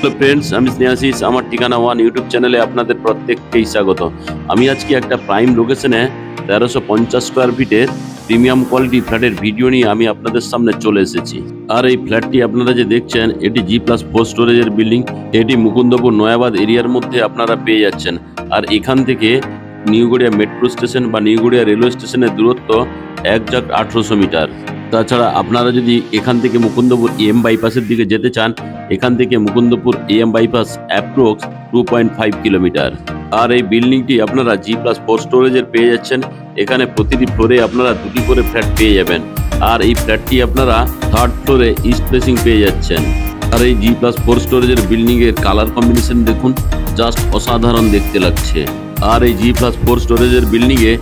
Hello friends, আমি স্নেহাশিস। আমার ঠিকানা ওয়ান ইউটিউব চ্যানেলে আপনাদের প্রত্যেককেই স্বাগত। আমি আজকে একটা প্রাইম লোকেশনে 1350 স্কোয়ার ফিটের প্রিমিয়াম কোয়ালিটি ফ্ল্যাটের ভিডিও নিয়ে আমি আপনাদের সামনে চলে এসেছি। আর এই ফ্ল্যাটটি আপনারা যে দেখছেন, এটি G+4 স্টোরেজের বিল্ডিং। এটি মুকুন্দপুর নয়াবাদ এরিয়ার মধ্যে আপনারা পেয়ে যাচ্ছেন। আর এখান থেকে নিউগড়িয়া মেট্রো স্টেশন বা নিউগড়িয়া রেলওয়ে স্টেশনের দূরত্ব 1800 মিটার। তাছাড়া আপনারা যদি এখান থেকে মুকুন্দপুর AM বাইপাসের দিকে যেতে চান, এখান থেকে Mukundapur AM bypass approx 2.5 kilometre. আর এই বিল্ডিংটি আপনারা G+4 স্টোরেজের পেয়ে যাচ্ছেন। এখানে প্রতিটি ফ্লোরে আপনারা দুটি করে ফ্ল্যাট পেয়ে যাবেন। আর এই ফ্ল্যাটটি আপনারা থার্ড ফ্লোরে ইস্ট ফেসিং পেয়ে যাচ্ছেন। আর এই G+4 স্টোরেজের বিল্ডিং এর কালার কম্বিনেশন দেখুন, জাস্ট অসাধারণ দেখতে লাগছে। আর এই G+4 স্টোরেজের বিল্ডিং এ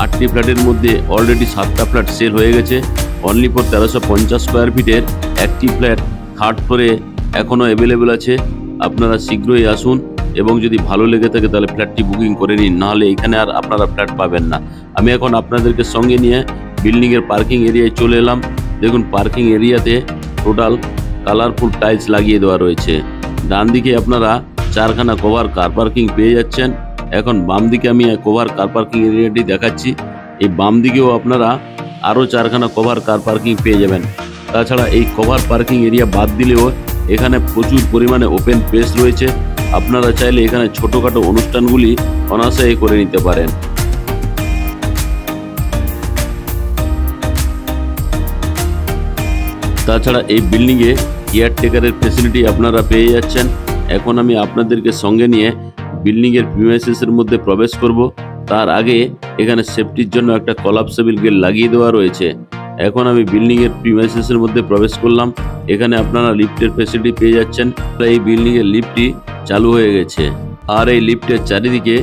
8টি ফ্ল্যাটের মধ্যে অলরেডি 7টা ফ্ল্যাট সেল হয়ে গেছে। অনলি ফর 1350 স্কোয়ার ফিটের একটি ফ্ল্যাট থার্ড ফ্লোরে এখনও অ্যাভেলেবেল আছে। আপনারা শীঘ্রই আসুন এবং যদি ভালো লেগে থাকে তাহলে ফ্ল্যাটটি বুকিং করে নিন, নাহলে এখানে আর আপনারা ফ্ল্যাট পাবেন না। আমি এখন আপনাদেরকে সঙ্গে নিয়ে বিল্ডিংয়ের পার্কিং এরিয়ায় চলে এলাম। দেখুন, পার্কিং এরিয়াতে টোটাল কালারফুল টাইলস লাগিয়ে দেওয়া রয়েছে। ডান দিকে আপনারা 4খানা কভার কার পার্কিং পেয়ে যাচ্ছেন। এখন বাম দিকে আমি কভার কার পার্কিং এরিয়াটি দেখাচ্ছি। এই বাম দিকেও আপনারা আরও 4খানা কভার কার পার্কিং পেয়ে যাবেন। তাছাড়া এই কভার পার্কিং এরিয়া বাদ দিলেও এখানে প্রচুর পরিমাণে ওপেন স্পেস রয়েছে। আপনারা চাইলে এখানে ছোটোখাটো অনুষ্ঠানগুলি অনায়াসে করে নিতে পারেন। তাছাড়া এই বিল্ডিংয়ে কেয়ারটেকারের ফ্যাসিলিটি আপনারা পেয়ে যাচ্ছেন। এখন আমি আপনাদেরকে সঙ্গে নিয়ে বিল্ডিংয়ের প্রিমাইসেসের মধ্যে প্রবেশ করব। তার আগে এখানে সেফটির জন্য একটা কলাপসেবল গেট লাগিয়ে দেওয়া রয়েছে। এখন আমি বিল্ডিংয়ের প্রিমাইসেসের মধ্যে প্রবেশ করলাম। এখানে আপনারা লিফটের ফ্যাসিলিটি পেয়ে যাচ্ছেন। এই বিল্ডিংয়ের লিফটটি চালু হয়ে গেছে। আর এই লিফটের চারিদিকে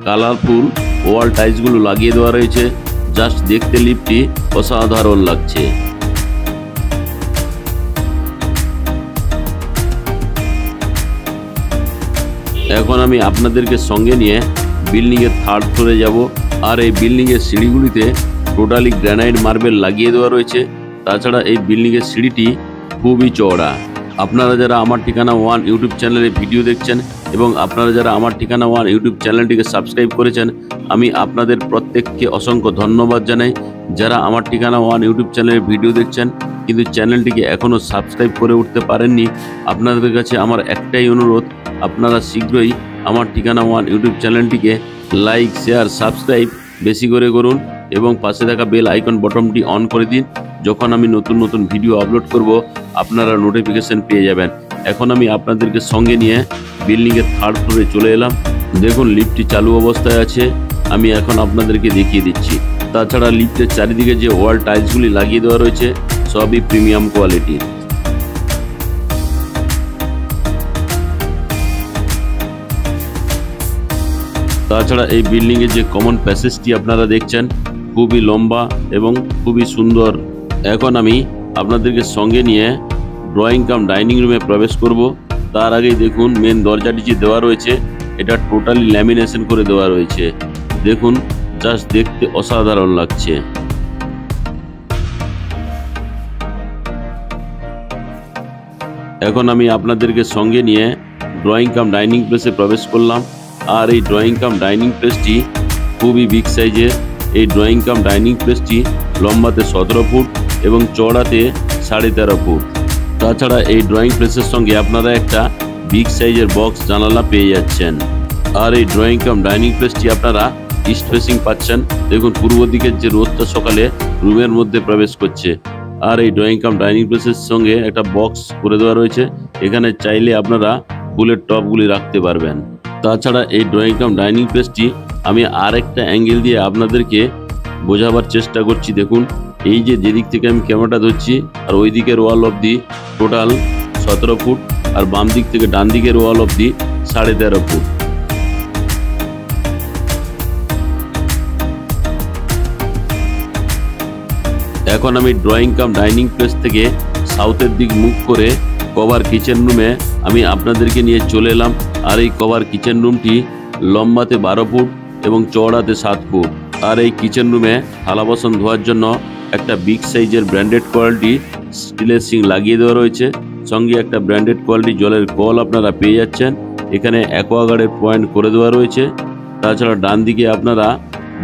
কালারফুল ওয়াল টাইলসগুলো লাগিয়ে দেওয়া রয়েছে। জাস্ট দেখতে লিফটটি অসাধারণ লাগছে। এখন আমি আপনাদেরকে সঙ্গে নিয়ে বিল্ডিংয়ের থার্ড ফ্লোরে যাব। আর এই বিল্ডিংয়ের সিঁড়িগুলিতে টোটালি গ্রানাইট মার্বেল লাগিয়ে দেওয়া রয়েছে। তাছাড়া এই বিল্ডিংয়ের সিঁড়িটি খুবই চওড়া। আপনারা যারা আমার ঠিকানা ওয়ান ইউটিউব চ্যানেলে ভিডিও দেখছেন এবং আপনারা যারা আমার ঠিকানা ওয়ান ইউটিউব চ্যানেলটিকে সাবস্ক্রাইব করেছেন, আমি আপনাদের প্রত্যেককে অসংখ্য ধন্যবাদ জানাই। যারা আমার ঠিকানা ওয়ান ইউটিউব চ্যানেলে ভিডিও দেখছেন কিন্তু চ্যানেলটিকে এখনও সাবস্ক্রাইব করে উঠতে পারেননি, আপনাদের কাছে আমার একটাই অনুরোধ, আপনারা শীঘ্রই আমার ঠিকানা ওয়ান ইউটিউব চ্যানেলটিকে লাইক, শেয়ার, সাবস্ক্রাইব বেশি করে করুন এবং পাশে থাকা বেল আইকন বটনটি অন করে দিন। যখন আমি নতুন নতুন ভিডিও আপলোড করব আপনারা নোটিফিকেশন পেয়ে যাবেন। এখন আমি আপনাদেরকে সঙ্গে নিয়ে বিল্ডিংয়ের থার্ড ফ্লোরে চলে এলাম। দেখুন, লিফটটি চালু অবস্থায় আছে। আমি এখন আপনাদেরকে দেখিয়ে দিচ্ছি। তাছাড়া লিফটের চারিদিকে যে ওয়াল টাইলসগুলি লাগিয়ে দেওয়া রয়েছে সবই প্রিমিয়াম কোয়ালিটির। তাছাড়া এই বিল্ডিংয়ের যে কমন প্যাসেজটি আপনারা দেখছেন খুবই লম্বা এবং খুবই সুন্দর। এখন আমি আপনাদেরকে সঙ্গে নিয়ে ড্রয়িং কাম ডাইনিং রুমে প্রবেশ করব। তার আগেই দেখুন, মেন দরজাটি যে দেওয়া রয়েছে এটা টোটালি ল্যামিনেশন করে দেওয়া রয়েছে। দেখুন, জাস্ট দেখতে অসাধারণ লাগছে। এখন আমি আপনাদেরকে সঙ্গে নিয়ে ড্রয়িং কাম ডাইনিং প্লেসে প্রবেশ করলাম। আর এই ড্রয়িং কাম ডাইনিং প্লেসটি খুবই বিগ সাইজের। এই ড্রয়িং কাম ডাইনিং প্লেসটি লম্বাতে 17 ফুট এবং চওড়াতে 13.5 ফুট। তাছাড়া এই ড্রয়িং প্লেসের সঙ্গে আপনারা একটা বিগ সাইজের বক্স জানালা পেয়ে যাচ্ছেন। আর এই ড্রয়িং কাম ডাইনিং প্লেসটি আপনারা ইস্ট ফেসিং পাচ্ছেন। দেখুন, পূর্ব দিকের যে রোদটা সকালে রুমের মধ্যে প্রবেশ করছে। আর এই ড্রয়িং কাম ডাইনিং প্লেসের সঙ্গে একটা বক্স করে দেওয়া রয়েছে। এখানে চাইলে আপনারা ফুলের টবগুলি রাখতে পারবেন। তাছাড়া এই ড্রয়িং কাম ডাইনিং প্লেসটি আমি আরেকটা অ্যাঙ্গেল দিয়ে আপনাদেরকে বোঝাবার চেষ্টা করছি। দেখুন, এই যে যেদিক থেকে আমি ক্যামেরাটা ধরছি আর ওই দিকের ওয়াল অবধি টোটাল 17 ফুট, আর বাম দিক থেকে ডান দিকের ওয়াল অবধি 13.5 ফুট। এখন আমি ড্রয়িং কাম ডাইনিং প্লেস থেকে সাউথের দিক মুখ করে কভার কিচেন রুমে আমি আপনাদেরকে নিয়ে চলে এলাম। আর এই কভার কিচেন রুমটি লম্বাতে 12 ফুট এবং চওড়াতে 7 ফুট। আর এই কিচেন রুমে থালা বাসন ধোয়ার জন্য একটা বিগ সাইজের ব্র্যান্ডেড কোয়ালিটি স্টিলের সিঙ্ক লাগিয়ে দেওয়া রয়েছে। সঙ্গে একটা ব্র্যান্ডেড কোয়ালিটি জলের কল আপনারা পেয়ে যাচ্ছেন। এখানে অ্যাকোয়াগার্ডের পয়েন্ট করে দেওয়া রয়েছে। তাছাড়া ডান দিকে আপনারা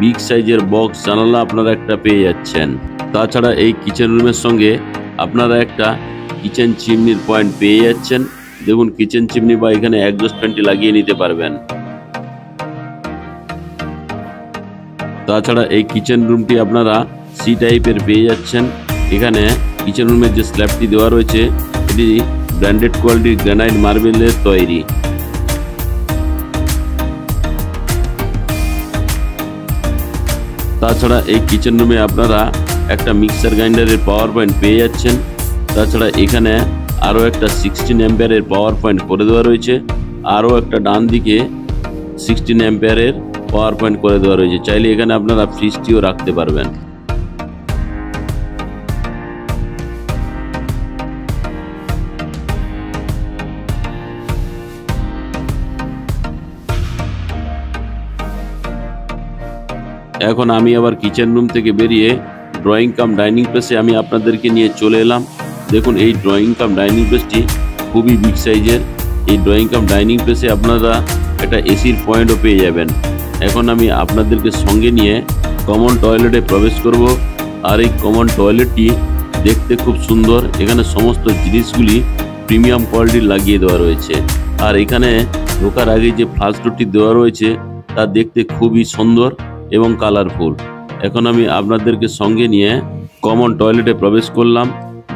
বিগ সাইজের বক্স জানালা আপনারা একটা পেয়ে যাচ্ছেন। তাছাড়া এই কিচেন রুমের সঙ্গে আপনারা একটা কিচেন চিমনির পয়েন্ট পেয়ে যাচ্ছেন। দেখুন কিচেন চিমনি বা এখানে এক্সস্ট ফ্যানটি লাগিয়ে নিতে পারবেন। তাছাড়া এই কিচেন রুমটি আপনারা সি টাইপের পেয়ে যাচ্ছেন। এখানে কিচেন রুমের যে স্ল্যাবটি দেওয়া রয়েছে এটি ব্র্যান্ডেড কোয়ালিটির গ্রানাইট মার্বেলের তৈরি। তাছাড়া এই কিচেন রুমে আপনারা একটা মিক্সার গ্রাইন্ডারের পাওয়ার পয়েন্ট পেয়ে যাচ্ছেন। তাছাড়া এখানে আরও একটা 16 অ্যাম্পিয়ারের পাওয়ার পয়েন্ট করে দেওয়া রয়েছে। আরও একটা ডান দিকে 16 অ্যাম্পিয়ারের পাওয়ার পয়েন্ট করে দেওয়া রয়েছে। চাইলে এখানে আপনারা ফ্রিজটিও রাখতে পারবেন। এখন আমি আবার কিচেন রুম থেকে বেরিয়ে ড্রয়িং কাম ডাইনিং প্লেসে আমি আপনাদেরকে নিয়ে চলে এলাম। দেখুন এই ড্রয়িং কাম ডাইনিং প্লেসটি খুবই বিগ সাইজের। এই ড্রয়িং কাম ডাইনিং প্লেসে আপনারা একটা এসির পয়েন্টও পেয়ে যাবেন। এখন আমি আপনাদেরকে সঙ্গে নিয়ে কমন টয়লেটে প্রবেশ করব। আর এই কমন টয়লেটটি দেখতে খুব সুন্দর। এখানে সমস্ত জিনিসগুলি প্রিমিয়াম কোয়ালিটির লাগিয়ে দেওয়া রয়েছে। আর এখানে ঢোকার আগে যে ফ্লাশ ডোরটি দেওয়া রয়েছে তা দেখতে খুবই সুন্দর এবং কালারফুল। এখন আমি আপনাদেরকে সঙ্গে নিয়ে কমন টয়লেটে প্রবেশ করলাম।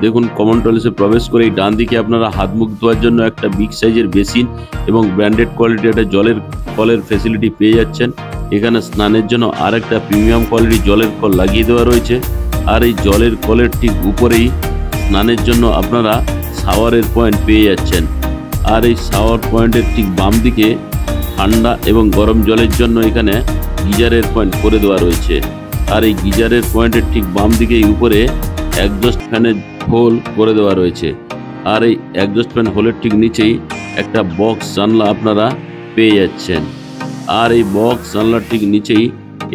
দেখুন কমন টয়লেটে প্রবেশ করে এই ডান দিকে আপনারা হাত মুখ ধোয়ার জন্য একটা বিগ সাইজের বেসিন এবং ব্র্যান্ডেড কোয়ালিটির একটা জলের কলের ফ্যাসিলিটি পেয়ে যাচ্ছেন। এখানে স্নানের জন্য আর একটা প্রিমিয়াম কোয়ালিটির জলের কল লাগিয়ে দেওয়া রয়েছে। আর এই জলের কলের ঠিক উপরেই স্নানের জন্য আপনারা শাওয়ারের পয়েন্ট পেয়ে যাচ্ছেন। আর এই শাওয়ার পয়েন্টের ঠিক বাম দিকে ঠান্ডা এবং গরম জলের জন্য এখানে গিজারের পয়েন্ট করে দেওয়া রয়েছে। আর এই গিজারের পয়েন্টের ঠিক বাম দিকে উপরে এক্সস্ট ফ্যানের হোল করে দেওয়া রয়েছে। আর এই এক্সস্ট ফ্যান হোলের ঠিক নিচেই একটা বক্স জানলা আপনারা পেয়ে যাচ্ছেন। আর এই বক্স জানলার ঠিক নিচেই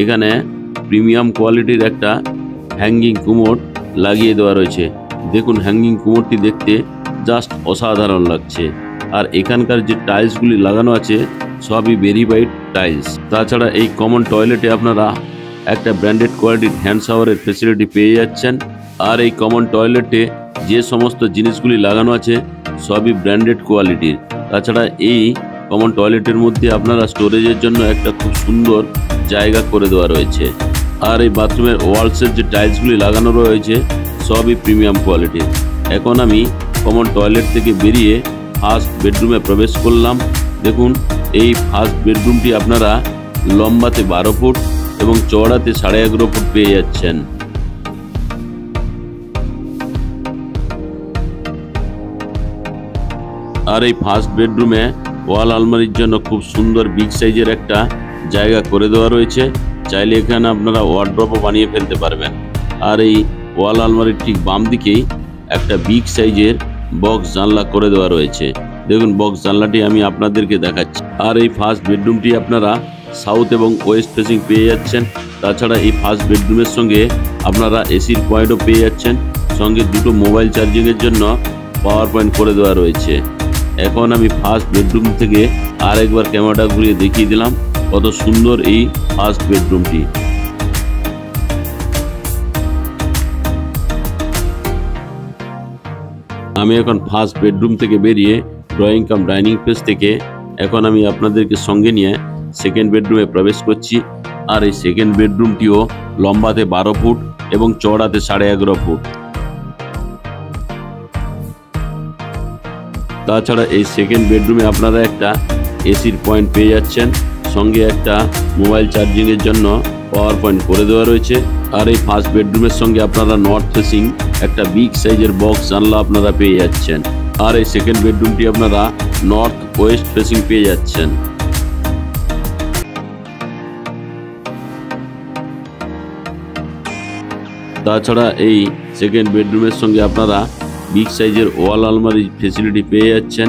এখানে প্রিমিয়াম কোয়ালিটির একটা হ্যাঙ্গিং কুমোড লাগিয়ে দেওয়া রয়েছে। দেখুন হ্যাঙ্গিং কুমোডটি দেখতে জাস্ট অসাধারণ লাগছে। আর এখানকার যে টাইলসগুলি লাগানো আছে সবই ভেরিফাইড টাইলস। তাছাড়া এই কমন টয়লেটে আপনারা একটা ব্র্যান্ডেড কোয়ালিটির হ্যান্ড শাওয়ারের ফ্যাসিলিটি পেয়ে যাচ্ছেন। আর এই কমন টয়লেটে যে সমস্ত জিনিসগুলি লাগানো আছে সবই ব্র্যান্ডেড কোয়ালিটির। তাছাড়া এই কমন টয়লেটের মধ্যে আপনারা স্টোরেজের জন্য একটা খুব সুন্দর জায়গা করে দেওয়া রয়েছে। আর এই বাথরুমের ওয়ালসের যে টাইলসগুলি লাগানো রয়েছে সবই প্রিমিয়াম কোয়ালিটির। এখন আমি কমন টয়লেট থেকে বেরিয়ে ফার্স্ট বেডরুমে প্রবেশ করলাম। দেখুন এই ফার্স্ট বেডরুমটি আপনারা লম্বাতে 12 ফুট এবং চওড়াতে 11.5 ফুট পেয়ে যাচ্ছেন। আর এই ফার্স্ট বেডরুমে ওয়াল আলমারির জন্য খুব সুন্দর বিগ সাইজের একটা জায়গা করে দেওয়া রয়েছে। চাইলে এখানে আপনারা ওয়ার্ড্রপও বানিয়ে ফেলতে পারবেন। আর এই ওয়াল আলমারির ঠিক বাম দিকেই একটা বিগ সাইজের বক্স জানলা করে দেওয়া রয়েছে। দেখুন বক্স জানলাটি আমি আপনাদেরকে দেখাচ্ছি। আর এই ফার্স্ট বেডরুমটি আপনারা সাউথ এবং ওয়েস্ট ফেসিং পেয়ে যাচ্ছেন। তাছাড়া এই ফার্স্ট বেডরুমের সঙ্গে আপনারা এসির পয়েন্টও পেয়ে যাচ্ছেন। সঙ্গে দুটো মোবাইল চার্জিংয়ের জন্য পাওয়ার পয়েন্ট করে দেওয়া রয়েছে। এখন আমি ফার্স্ট বেডরুম থেকে আরেকবার ক্যামেরাটা ঘুরিয়ে দেখিয়ে দিলাম কত সুন্দর এই ফার্স্ট বেডরুমটি। আমি এখন ফার্স্ট বেডরুম থেকে বেরিয়ে ড্রয়িং কাম ডাইনিং প্লেস থেকে এখন আমি আপনাদেরকে সঙ্গে নিয়ে সেকেন্ড বেডরুমে প্রবেশ করছি। আর এই সেকেন্ড বেডরুমটিও লম্বাতে 12 ফুট এবং চওড়াতে 11.5 ফুট। তাছাড়া এই সেকেন্ড বেডরুমে আপনারা একটা এসির পয়েন্ট পেয়ে যাচ্ছেন। সঙ্গে একটা মোবাইল চার্জিংয়ের জন্য পাওয়ার পয়েন্ট করে দেওয়া রয়েছে। আর এই ফার্স্ট বেডরুমের সঙ্গে আপনারা নর্থ ফেসিং একটা বিগ সাইজের বক্স জানলা আপনারা পেয়ে যাচ্ছেন। আর এই সেকেন্ড বেডরুমটি আপনারা নর্থ ওয়েস্ট ফেসিং পেয়ে যাচ্ছেন। তাছাড়া এই সেকেন্ড বেডরুমের সঙ্গে আপনারা বিগ সাইজের ওয়াল আলমারি ফেসিলিটি পেয়ে যাচ্ছেন।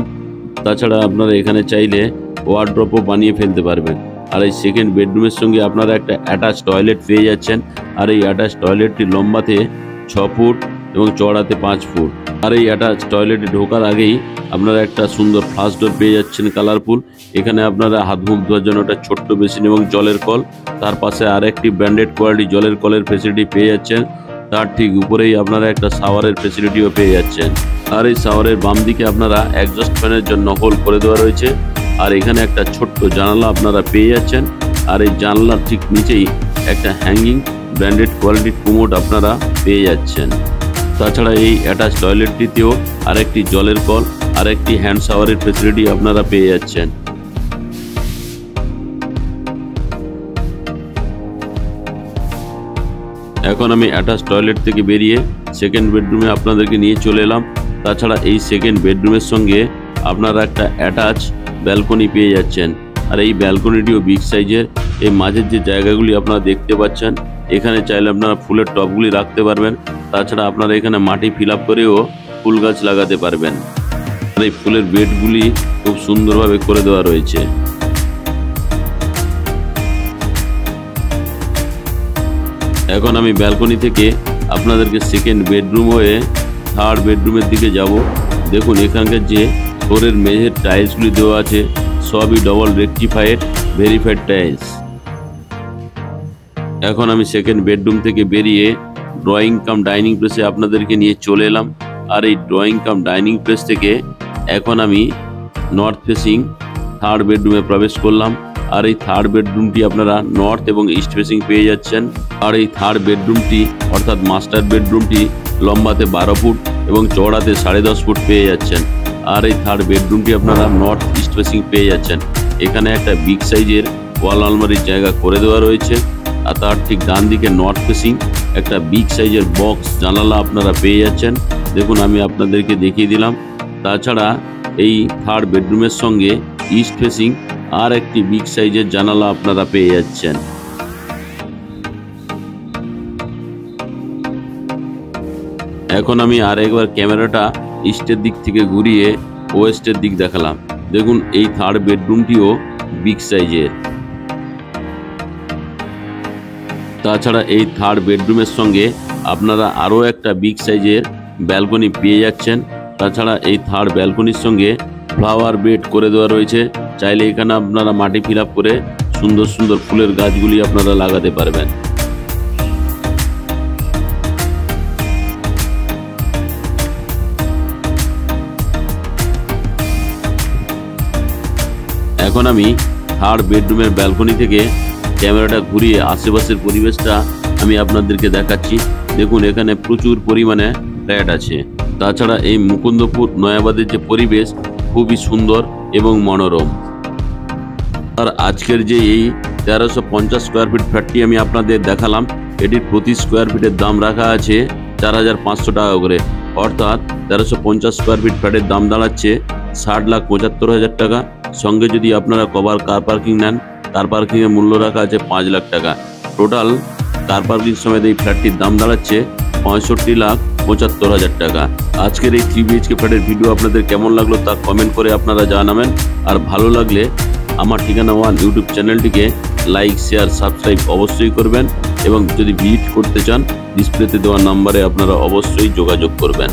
তাছাড়া আপনারা এখানে চাইলে ওয়ার্ড্রপও বানিয়ে ফেলতে পারবেন। আর এই সেকেন্ড বেডরুমের সঙ্গে আপনারা একটা অ্যাটাচ টয়লেট পেয়ে যাচ্ছেন। আর এই অ্যাটাচ টয়লেটটি লম্বাতে 6 ফুট এবং চওড়াতে 5 ফুট। আর এই অ্যাটাচ টয়লেটে ঢোকার আগেই আপনারা একটা সুন্দর ফ্লাশ ডোর পেয়ে যাচ্ছেন কালারফুল। এখানে আপনারা হাত মুখ ধোয়ার জন্য একটা ছোট্ট বেসিন এবং জলের কল, তার পাশে আরেকটি ব্র্যান্ডেড কোয়ালিটি জলের কলের ফেসিলিটি পেয়ে যাচ্ছেন। তার ঠিক উপরেই আপনারা একটা শাওয়ারের ফেসিলিটিও পেয়ে যাচ্ছেন। আর এই শাওয়ারের বাম দিকে আপনারা এক্সস্ট ফ্যানের জন্য হোল করে দেওয়া রয়েছে। আর এখানে একটা ছোট্ট জানালা আপনারা পেয়ে যাচ্ছেন। আর এই জানলার ঠিক নিচেই একটা হ্যাঙ্গিং ব্র্যান্ডেড কোয়ালিটির কোমোড আপনারা পেয়ে যাচ্ছেন। তাছাড়া এই অ্যাটাচ টয়লেটটিতেও আরেকটি জলের কল আর একটি হ্যান্ড শাওয়ারের ফেসিলিটি আপনারা পেয়ে যাচ্ছেন। এখন আমি অ্যাটাচ টয়লেট থেকে বেরিয়ে সেকেন্ড বেডরুমে আপনাদেরকে নিয়ে চলে এলাম। তাছাড়া এই সেকেন্ড বেডরুমের সঙ্গে আপনারা একটা অ্যাটাচ ব্যালকনি পেয়ে যাচ্ছেন। আর এই ব্যালকনিটিও বিগ সাইজের। এই মাঝের যে জায়গাগুলি আপনারা দেখতে পাচ্ছেন, এখানে চাইলে আপনারা ফুলের টবগুলি রাখতে পারবেন। তাছাড়া আপনারা এখানে মাটি ফিল আপ করেও ফুল গাছ লাগাতে পারবেন। আর এই ফুলের বেডগুলি খুব সুন্দরভাবে করে দেওয়া রয়েছে। এখন আমি ব্যালকনি থেকে আপনাদেরকে সেকেন্ড বেডরুম হয়ে থার্ড বেডরুমের দিকে যাব। দেখুন এখানকার যে ফ্লোরের মেঝের টাইলসগুলি দেওয়া আছে সবই ডবল রেকটিফাইড ভেরিফাইড টাইলস। এখন আমি সেকেন্ড বেডরুম থেকে বেরিয়ে ড্রয়িং কাম ডাইনিং প্লেসে আপনাদেরকে নিয়ে চলে এলাম। আর এই ড্রয়িং কাম ডাইনিং প্লেস থেকে এখন আমি নর্থ ফেসিং থার্ড বেডরুমে প্রবেশ করলাম। আর এই থার্ড বেডরুমটি আপনারা নর্থ এবং ইস্ট ফেসিং পেয়ে যাচ্ছেন। আর এই থার্ড বেডরুমটি অর্থাৎ মাস্টার বেডরুমটি লম্বাতে 12 ফুট এবং চওড়াতে 10.5 ফুট পেয়ে যাচ্ছেন। আর এই থার্ড বেডরুমটি আপনারা নর্থ ইস্ট ফেসিং পেয়ে যাচ্ছেন। এখানে একটা বিগ সাইজের ওয়াল আলমারির জায়গা করে দেওয়া রয়েছে। আর তার ঠিক ডান দিকে নর্থ ফেসিং একটা বিগ সাইজের বক্স জানালা আপনারা পেয়ে যাচ্ছেন। দেখুন আমি আপনাদেরকে দেখিয়ে দিলাম। তাছাড়া এই থার্ড বেডরুমের সঙ্গে ইস্ট ফেসিং আর একটি বিগ সাইজের জানালা আপনারা পেয়ে যাচ্ছেন। এখন আমি আরেকবার ক্যামেরাটা ইস্টের দিক থেকে ঘুরিয়ে ওয়েস্টের দিক দেখালাম। দেখুন এই থার্ড বেডরুমটিও বিগ সাইজের। তাছাড়া এই থার্ড বেডরুমের সঙ্গে আপনারা আরও একটা বিগ সাইজের ব্যালকনি পেয়ে যাচ্ছেন। তাছাড়া এই থার্ড ব্যালকনির সঙ্গে ফ্লাওয়ার বেড করে দেওয়া রয়েছে। চাইলে এখানে আপনারা মাটি ফিল আপ করে সুন্দর সুন্দর ফুলের গাছগুলি আপনারা লাগাতে পারবেন। এখন আমি থার্ড বেডরুমের ব্যালকনি থেকে ক্যামেরাটা ঘুরিয়ে আশেপাশের পরিবেশটা আমি আপনাদেরকে দেখাচ্ছি। দেখুন এখানে প্রচুর পরিমাণে ফ্ল্যাট আছে। তাছাড়া এই মুকুন্দপুর নয়াবাদের যে পরিবেশ খুবই সুন্দর এবং মনোরম। আর আজকের যে এই 1350 স্কোয়ার ফিট ফ্ল্যাটটি আমি আপনাদের দেখালাম, এটির প্রতি স্কোয়ার ফিটের দাম রাখা আছে 4500 টাকা করে। অর্থাৎ 1350 স্কোয়ার ফিট ফ্ল্যাটের দাম দাঁড়াচ্ছে 60,75,000 টাকা। সঙ্গে যদি আপনারা কভার কার পার্কিং নেন, কার পার্কিংয়ের মূল্য রাখা আছে 5 লাখ টাকা। টোটাল কার পার্কিং সমেত এই ফ্ল্যাটটির দাম দাঁড়াচ্ছে 65,75,000 টাকা। আজকের এই 3 BHK ফ্ল্যাটের ভিডিও আপনাদের কেমন লাগলো তা কমেন্ট করে আপনারা জানাবেন। আর ভালো লাগলে আমার ঠিকানা ওয়ান ইউটিউব চ্যানেলটিকে লাইক শেয়ার সাবস্ক্রাইব অবশ্যই করবেন। এবং যদি ভিজিট করতে চান ডিসপ্লেতে দেওয়া নাম্বারে আপনারা অবশ্যই যোগাযোগ করবেন।